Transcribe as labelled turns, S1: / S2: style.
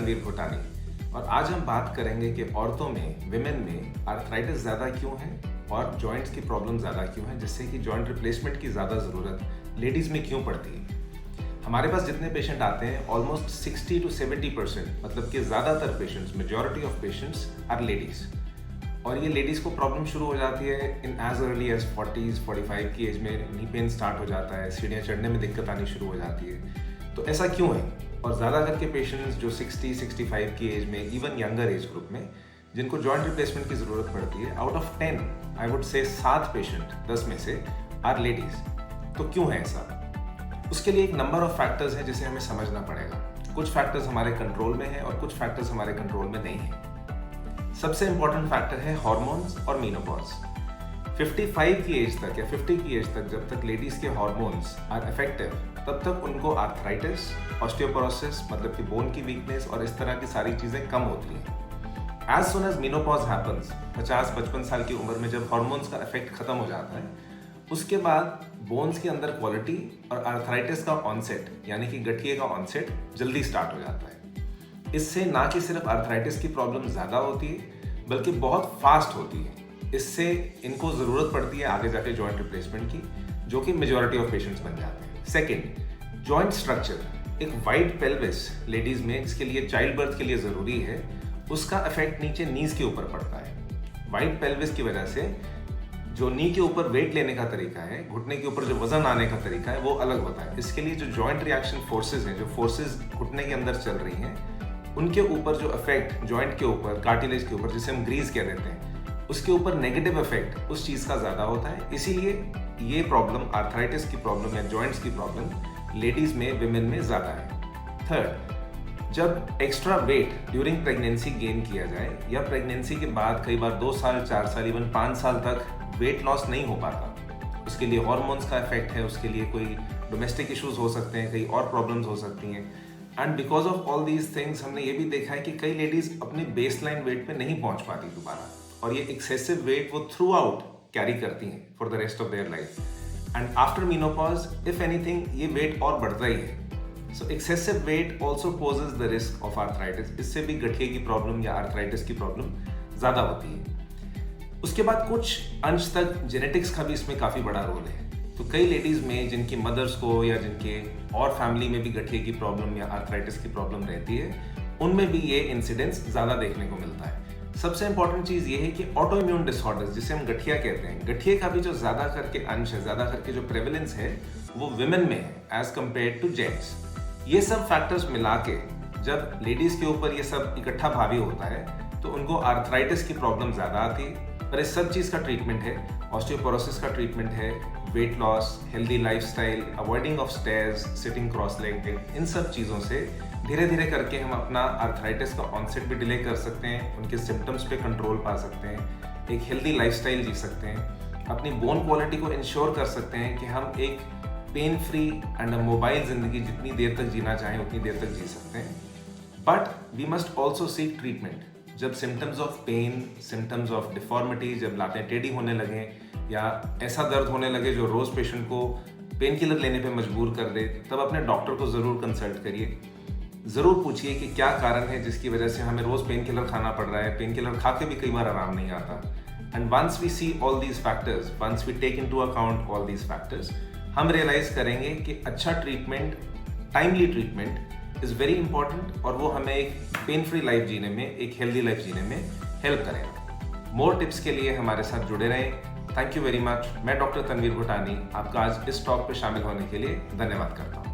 S1: तनवीर भूटानी और आज हम बात करेंगे कि औरतों में, विमेन में आर्थराइटिस ज़्यादा क्यों है और जॉइंट्स की प्रॉब्लम ज़्यादा क्यों है, जिससे कि जॉइंट रिप्लेसमेंट की ज़्यादा ज़रूरत लेडीज़ में क्यों पड़ती है। हमारे पास जितने पेशेंट आते हैं ऑलमोस्ट 60 to 70%, मतलब कि ज़्यादातर patients, majority of patients are ladies. और ये लेडीज़ को प्रॉब्लम शुरू हो जाती है इन एज अर्ली एज 40-45 की एज में नी पेन स्टार्ट हो जाता है, सीढ़ियाँ चढ़ने में दिक्कत आनी शुरू हो जाती है। तो ऐसा क्यों है? और ज़्यादा करके पेशेंट्स जो 60-65 की एज में, इवन यंगर एज ग्रुप में, जिनको जॉइंट रिप्लेसमेंट की ज़रूरत पड़ती है, out of 10 I would say 7 patient 10 में से आर लेडीज़। तो क्यों है ऐसा? उसके लिए एक नंबर ऑफ फैक्टर्स हैं जिसे हमें समझना पड़ेगा। कुछ फैक्टर्स हमारे कंट्रोल में हैं और कुछ फैक्टर्स हमारे कंट्रोल में नहीं हैं। सबसे इंपॉर्टेंट फैक्टर है हार्मोन्स और मेनोपॉज। 55 की एज तक या 50 की एज तक जब तक लेडीज के हार्मोन्स आर इफेक्टिव, तब तक उनको आर्थराइटिस, ऑस्टियोपोरोसिस मतलब कि बोन की वीकनेस और इस तरह की सारी चीजें कम होती हैं। As soon as menopause happens, 50-55 साल की उम्र में जब हार्मोन्स का इफेक्ट खत्म हो जाता है, उसके बाद बोन्स के अंदर क्वालिटी और आर्थराइटिस का ऑनसेट यानी कि गठिए का ऑनसेट जल्दी स्टार्ट हो जाता है। इससे ना कि सिर्फ आर्थराइटिस की प्रॉब्लम ज़्यादा होती है बल्कि बहुत फास्ट होती है। इससे इनको ज़रूरत पड़ती है आगे जाके जॉइंट रिप्लेसमेंट की, जो कि मेजॉरिटी ऑफ पेशेंट्स बन जाते हैं। Second, joint structure. एक वाइड पेल्विस लेडीज़ में, जिसके लिए चाइल्ड बर्थ के लिए ज़रूरी है, उसका इफेक्ट नीचे नीज के ऊपर पड़ता है। वाइड पेल्विस की वजह से जो नी के ऊपर वेट लेने का तरीका है, घुटने के ऊपर जो वजन आने का तरीका है, वो अलग होता है। इसके लिए जो जॉइंट रिएक्शन फोर्सेज हैं, जो फोर्सेज घुटने के अंदर चल रही हैं, उनके ऊपर जो इफेक्ट जॉइंट के ऊपर, कार्टिलेज के ऊपर, जिसे हम ग्रीज कह देते हैं, उसके ऊपर नेगेटिव इफेक्ट उस चीज़ का ज़्यादा होता है। इसीलिए ये प्रॉब्लम, आर्थराइटिस की प्रॉब्लम या जॉइंट्स की प्रॉब्लम लेडीज़ में, विमेन में ज़्यादा है। थर्ड, जब extra weight during pregnancy gain किया जाए या प्रेगनेंसी के बाद कई बार 2 साल, 4 साल, इवन 5 साल तक वेट लॉस नहीं हो पाता, उसके लिए हार्मोन्स का इफेक्ट है, उसके लिए कोई डोमेस्टिक इश्यूज हो सकते हैं, कई और प्रॉब्लम्स हो सकती हैं। And because of all these things हमने ये भी देखा है कि कई लेडीज अपनी बेसलाइन वेट पे नहीं पहुंच पाती दोबारा, और ये एक्सेसिव वेट वो थ्रू आउट कैरी करती हैं for the rest of their life. And after menopause if anything ये वेट और बढ़ता ही है। So excessive weight also poses the risk of arthritis. इससे भी गठिए की प्रॉब्लम या आर्थराइटिस की प्रॉब्लम ज़्यादा होती है। उसके बाद कुछ अंश तक जेनेटिक्स का भी इसमें काफ़ी बड़ा रोल है। तो कई लेडीज़ में जिनकी मदर्स को या जिनके और फैमिली में भी गठिए की प्रॉब्लम या आर्थराइटिस की प्रॉब्लम रहती है, उनमें भी ये इंसिडेंस ज़्यादा देखने को मिलता है। सबसे इंपॉर्टेंट चीज़ ये है कि ऑटो इम्यून डिसऑर्डर्स, जिसे हम गठिया कहते हैं, गठिए का भी जो ज़्यादा करके अंश है, ज़्यादा करके जो प्रेवलेंस है, वो विमेन में है एज कम्पेयर टू जेंट्स। ये सब फैक्टर्स मिला के जब लेडीज़ के ऊपर ये सब इकट्ठा भावी होता है तो उनको आर्थराइटिस की प्रॉब्लम ज़्यादा आती है। पर इस सब चीज़ का ट्रीटमेंट है, ऑस्टियोपोरोसिस का ट्रीटमेंट है, weight loss, healthy lifestyle, avoiding of stairs, sitting cross legged, इन सब चीज़ों से धीरे धीरे करके हम अपना आर्थराइटिस का ऑनसेट भी डिले कर सकते हैं, उनके सिम्टम्स पे कंट्रोल पा सकते हैं, एक हेल्दी लाइफस्टाइल जी सकते हैं, अपनी बोन क्वालिटी को इंश्योर कर सकते हैं कि हम एक पेन फ्री एंड मोबाइल जिंदगी जितनी देर तक जीना चाहें उतनी देर तक जी सकते हैं। But we must also seek treatment. जब symptoms of pain, symptoms of deformity, जब लातें टेढ़ी होने लगें या ऐसा दर्द होने लगे जो रोज़ पेशेंट को पेन किलर लेने पे मजबूर कर दे, तब अपने डॉक्टर को ज़रूर कंसल्ट करिए। ज़रूर पूछिए कि क्या कारण है जिसकी वजह से हमें रोज़ पेन किलर खाना पड़ रहा है, पेन किलर खा के भी कई बार आराम नहीं आता। And once we see all these factors, once we take into account all these factors, हम रियलाइज़ करेंगे कि अच्छा treatment, timely treatment is very important, और वो हमें एक पेन फ्री लाइफ जीने में, एक हेल्दी लाइफ जीने में हेल्प करेगा। मोर टिप्स के लिए हमारे साथ जुड़े रहें। Thank you very much. मैं डॉक्टर तनवीर भूटानी आपका आज इस टॉक पे शामिल होने के लिए धन्यवाद करता हूँ।